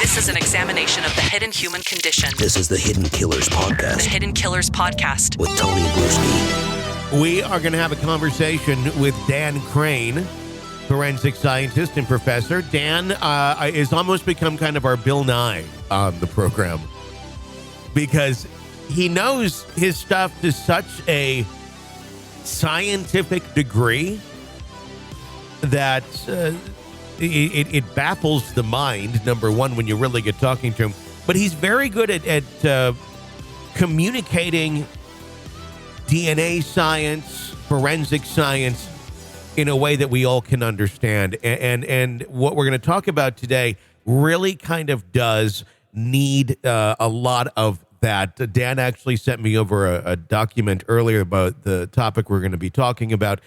This is an examination of the hidden human condition. This is the Hidden Killers Podcast. The Hidden Killers Podcast. With Tony Brueski. We are going to have a conversation with Dan Krane, forensic scientist and professor. Dan has almost become kind of our Bill Nye on the program because he knows his stuff to such a scientific degree that it baffles the mind, number one, when you really get talking to him. But he's very good at communicating DNA science, forensic science, in a way that we all can understand. And what we're going to talk about today really kind of does need a lot of that. Dan actually sent me over a document earlier about the topic we're going to be talking about,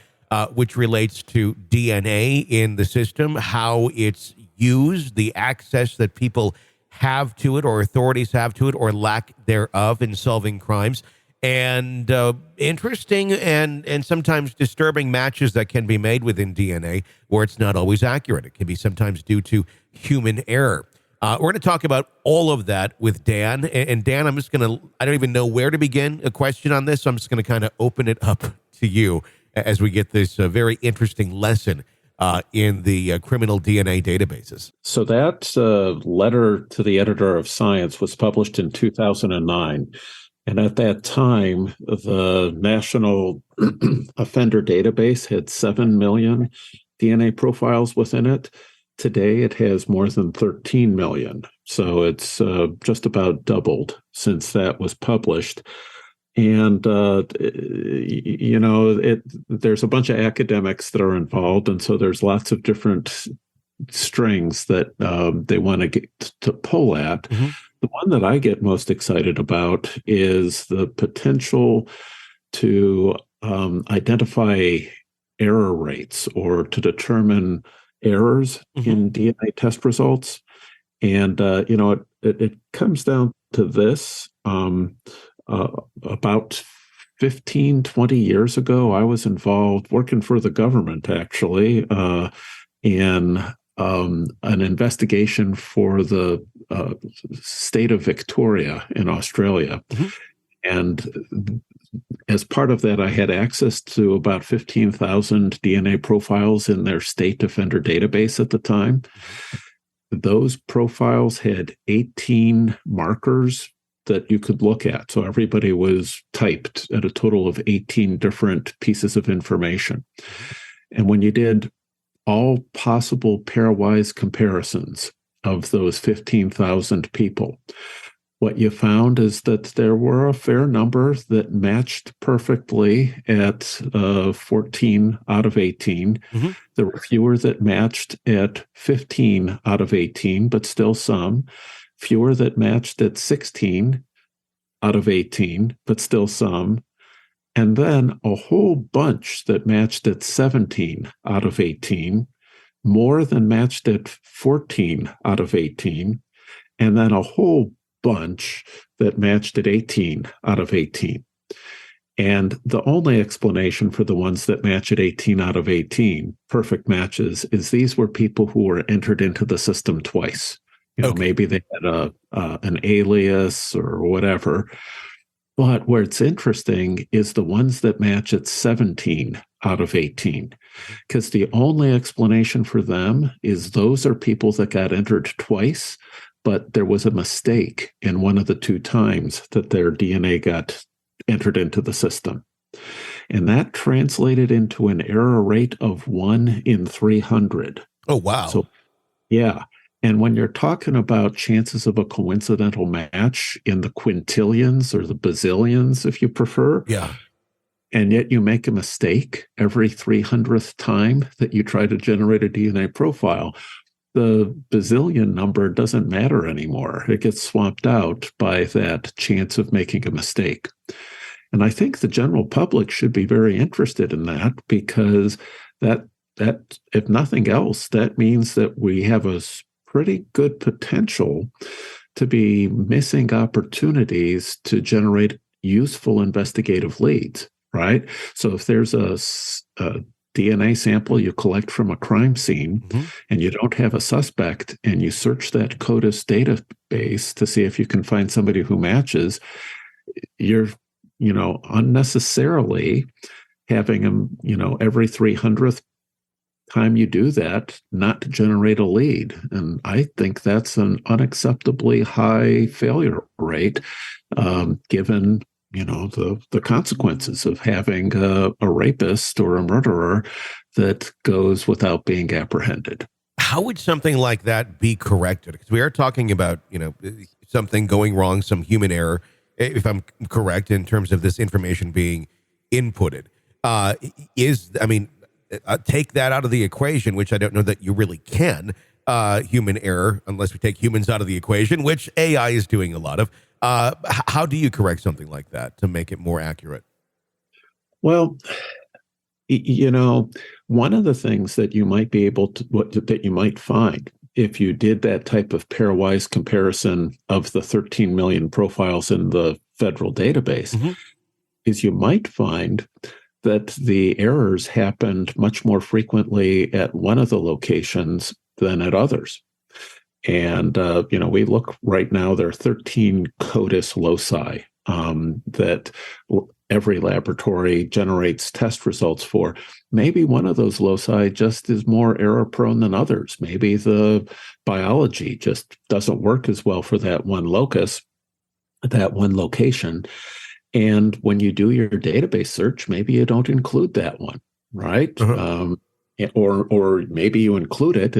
which relates to DNA in the system, how it's used, the access that people have to it or authorities have to it or lack thereof in solving crimes, and interesting and sometimes disturbing matches that can be made within DNA where it's not always accurate. It can be sometimes due to human error. We're going to talk about all of that with Dan. And Dan, I don't even know where to begin a question on this, so I'm just going to kind of open it up to you as we get this very interesting lesson in the criminal DNA databases. So that letter to the editor of Science was published in 2009. And at that time, the National Offender Database had 7 million DNA profiles within it. Today, it has more than 13 million. So it's just about doubled since that was published. And, there's a bunch of academics that are involved. And so there's lots of different strings that they want to get to pull at. Mm-hmm. The one that I get most excited about is the potential to identify error rates or to determine errors in DNA test results. And, it comes down to this. About 15, 20 years ago, I was involved working for the government, actually, in an investigation for the state of Victoria in Australia. Mm-hmm. And as part of that, I had access to about 15,000 DNA profiles in their state offender database at the time. Those profiles had 18 markers that you could look at. So everybody was typed at a total of 18 different pieces of information. And when you did all possible pairwise comparisons of those 15,000 people, what you found is that there were a fair number that matched perfectly at 14 out of 18. Mm-hmm. There were fewer that matched at 15 out of 18, but still some. Fewer that matched at 16 out of 18, but still some. And then a whole bunch that matched at 17 out of 18, more than matched at 14 out of 18, and then a whole bunch that matched at 18 out of 18. And the only explanation for the ones that match at 18 out of 18, perfect matches, is these were people who were entered into the system twice. Maybe they had an alias or whatever. But where it's interesting is the ones that match at 17 out of 18, because the only explanation for them is those are people that got entered twice, but there was a mistake in one of the two times that their DNA got entered into the system. And that translated into an error rate of 1 in 300. Oh, wow. So, yeah. And when you're talking about chances of a coincidental match in the quintillions or the bazillions, if you prefer, and yet you make a mistake every 300th time that you try to generate a DNA profile, the bazillion number doesn't matter anymore. It gets swamped out by that chance of making a mistake. And I think the general public should be very interested in that, because that if nothing else, that means that we have a pretty good potential to be missing opportunities to generate useful investigative leads, right? So if there's a DNA sample you collect from a crime scene Mhm. and you don't have a suspect, and you search that CODIS database to see if you can find somebody who matches, you're, unnecessarily having them, every 300th time you do that, not to generate a lead. And I think that's an unacceptably high failure rate, given the consequences of having a rapist or a murderer that goes without being apprehended. How would something like that be corrected? Because we are talking about, something going wrong, some human error, if I'm correct, in terms of this information being inputted. Take that out of the equation, which I don't know that you really can, human error, unless we take humans out of the equation, which AI is doing a lot of. How do you correct something like that to make it more accurate? Well, one of the things that you might be able to, that you might find if you did that type of pairwise comparison of the 13 million profiles in the federal database, is you might find that the errors happened much more frequently at one of the locations than at others. And, we look right now, there are 13 CODIS loci that every laboratory generates test results for. Maybe one of those loci just is more error prone than others. Maybe the biology just doesn't work as well for that one locus, that one location. And when you do your database search, maybe you don't include that one, right? Or maybe you include it,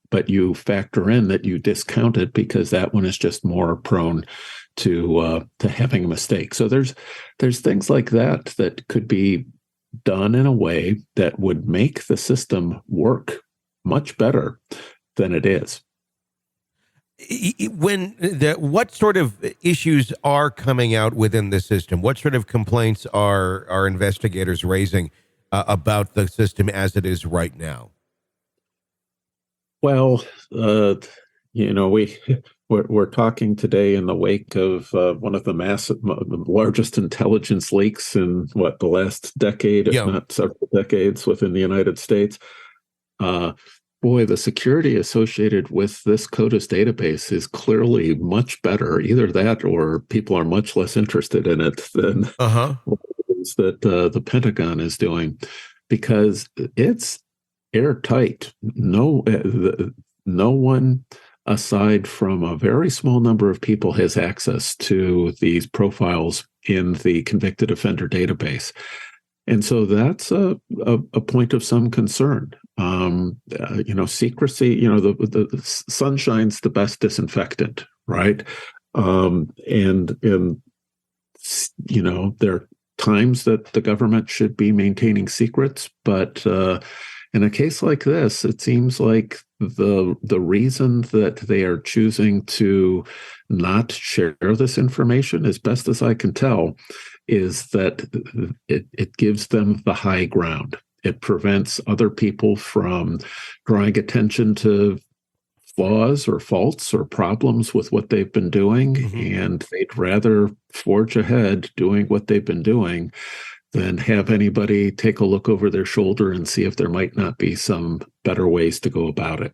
but you factor in that you discount it because that one is just more prone to having a mistake. So there's things like that could be done in a way that would make the system work much better than it is. What sort of issues are coming out within the system? What sort of complaints are investigators raising about the system as it is right now? Well, we're talking today in the wake of one of the largest intelligence leaks in the last decade, if not several decades, within the United States. Boy, the security associated with this CODIS database is clearly much better. Either that, or people are much less interested in it than what it is that the Pentagon is doing, because it's airtight. No one aside from a very small number of people has access to these profiles in the convicted offender database. And so that's a point of some concern. Secrecy, the sunshine's the best disinfectant, right? And there are times that the government should be maintaining secrets, but in a case like this, it seems like the reason that they are choosing to not share this information, as best as I can tell, is that it gives them the high ground. It prevents other people from drawing attention to flaws or faults or problems with what they've been doing, and they'd rather forge ahead doing what they've been doing than have anybody take a look over their shoulder and see if there might not be some better ways to go about it.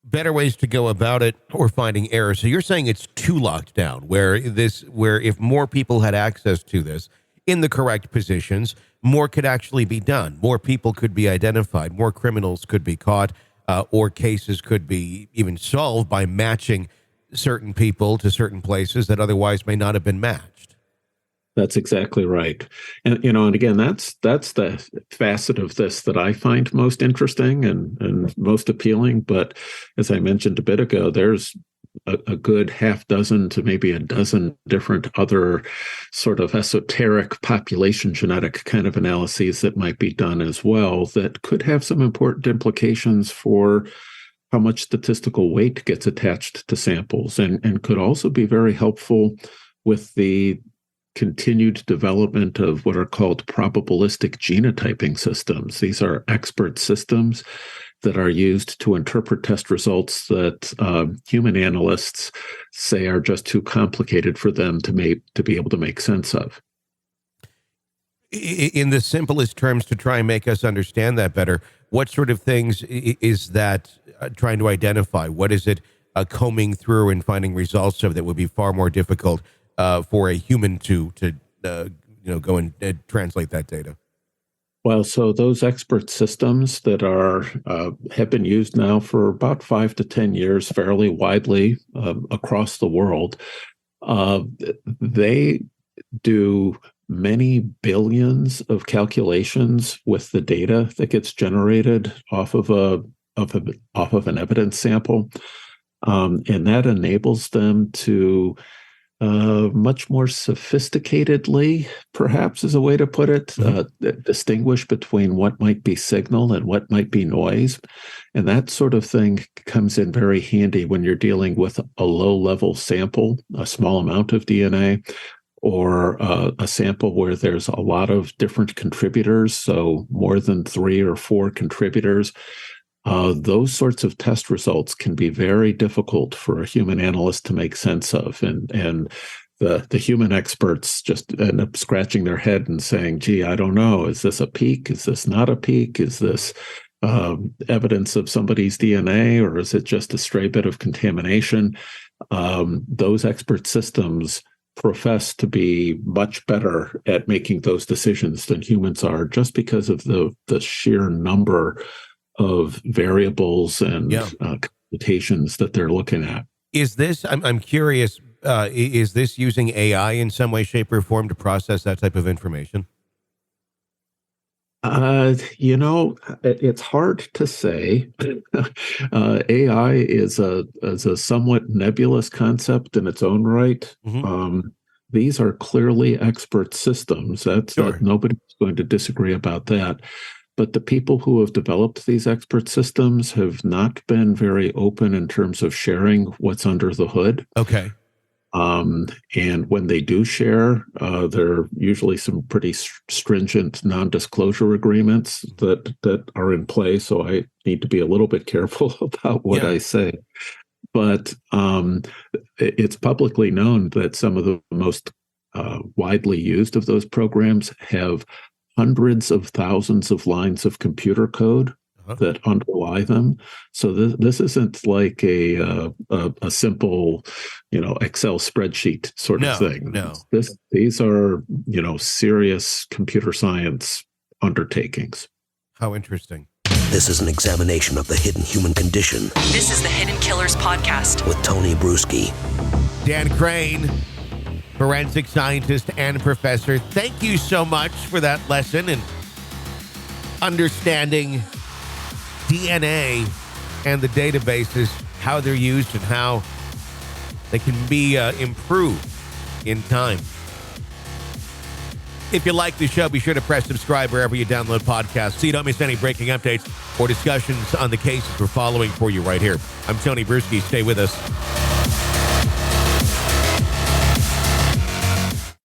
Better ways to go about it, or finding errors. So you're saying it's too locked down, where if more people had access to this in the correct positions, more could actually be done. More people could be identified. More criminals could be caught, or cases could be even solved by matching certain people to certain places that otherwise may not have been matched. That's exactly right. And, and again, that's the facet of this that I find most interesting and most appealing. But as I mentioned a bit ago, there's a good half dozen to maybe a dozen different other sort of esoteric population genetic kind of analyses that might be done as well that could have some important implications for how much statistical weight gets attached to samples, and could also be very helpful with the continued development of what are called probabilistic genotyping systems. These are expert systems that are used to interpret test results that human analysts say are just too complicated for them to be able to make sense of. In the simplest terms, to try and make us understand that better, what sort of things is that trying to identify? What is it combing through and finding results of that would be far more difficult for a human to go and translate that data? Well, so those expert systems that have been used now for about 5 to 10 years, fairly widely across the world, they do many billions of calculations with the data that gets generated off of an evidence sample, and that enables them to much more sophisticatedly, perhaps is a way to put it, distinguish between what might be signal and what might be noise. And that sort of thing comes in very handy when you're dealing with a low-level sample, a small amount of DNA, or a sample where there's a lot of different contributors, so more than 3 or 4 contributors. Those sorts of test results can be very difficult for a human analyst to make sense of. And the human experts just end up scratching their head and saying, gee, I don't know. Is this a peak? Is this not a peak? Is this evidence of somebody's DNA, or is it just a stray bit of contamination? Those expert systems profess to be much better at making those decisions than humans are, just because of the sheer number of variables and computations that they're looking at. Is this, I'm curious, is this using AI in some way, shape, or form to process that type of information? It's hard to say. AI is a somewhat nebulous concept in its own right. These are clearly expert systems. That nobody's going to disagree about that. But the people who have developed these expert systems have not been very open in terms of sharing what's under the hood. Okay. And when they do share, there are usually some pretty stringent non-disclosure agreements that are in play. So I need to be a little bit careful about what I say. But it's publicly known that some of the most widely used of those programs have hundreds of thousands of lines of computer code that underlie them. So this isn't like a simple, Excel spreadsheet sort of thing. No. These are, serious computer science undertakings. How interesting. This is an examination of the hidden human condition This is the Hidden Killers Podcast. with Tony Brueski. Dan Krane, forensic scientist and professor, thank you so much for that lesson and understanding DNA and the databases, how they're used and how they can be improved in time. If you like the show, be sure to press subscribe wherever you download podcasts so you don't miss any breaking updates or discussions on the cases we're following for you right here. I'm Tony Brueski. Stay with us.